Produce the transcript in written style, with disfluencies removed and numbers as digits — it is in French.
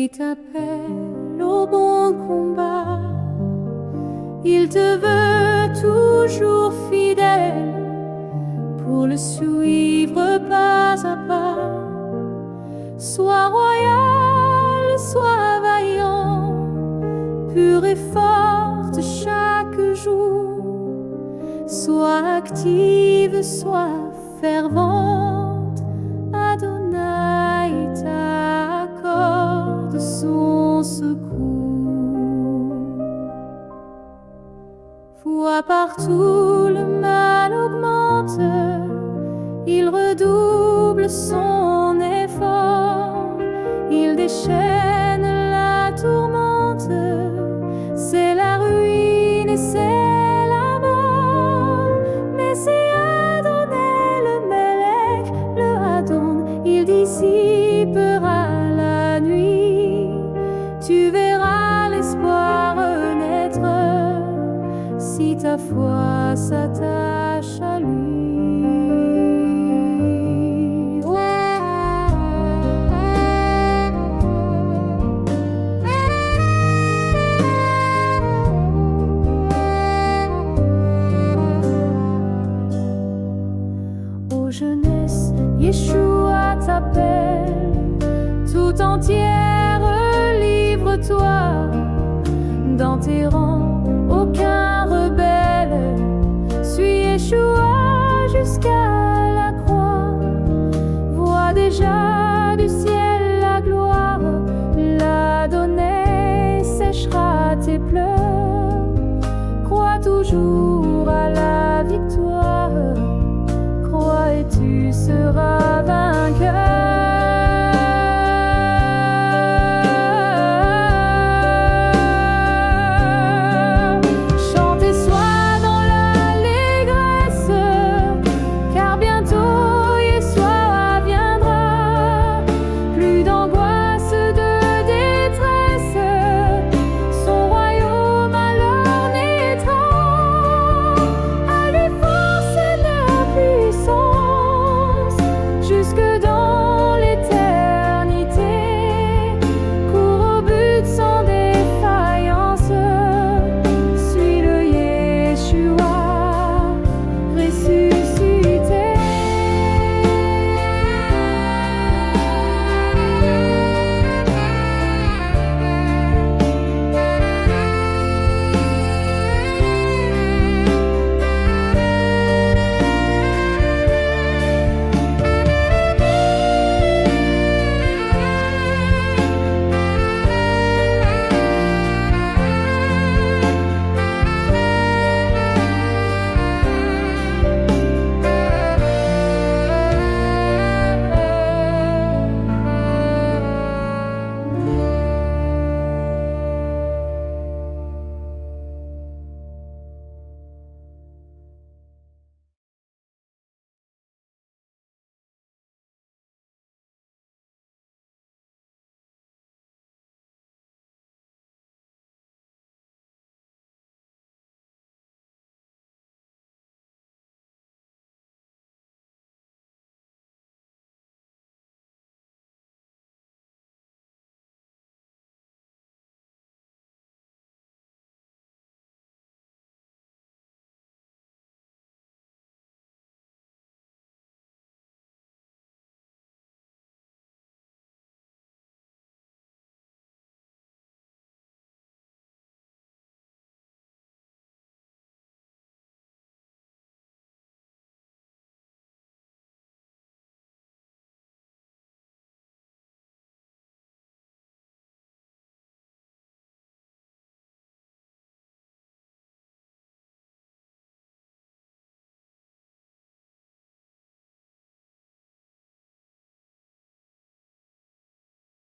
Lui t'appelle au bon combat. Il te veut toujours fidèle pour le suivre pas à pas. Sois royal, sois vaillant, pur et forte chaque jour. Sois active, sois fervente, Adonai t'accorde son secours. Vois partout le mal augmente, il redouble son effort, il déchaîne la tourmente, c'est la ruine et c'est la mort. Mais c'est Adonai le Melech, le Adon, il dissipera la nuit. Tu verras l'espoir renaître si ta foi s'attache à lui. Ô jeunesse, Yeshua t'appelle, tout entière, livre-toi. Dans tes rangs, aucun rebelle, suis Yeshua jusqu'à la croix. Vois déjà du ciel la gloire, l'Adonai séchera tes pleurs. Crois toujours à la victoire, crois et tu seras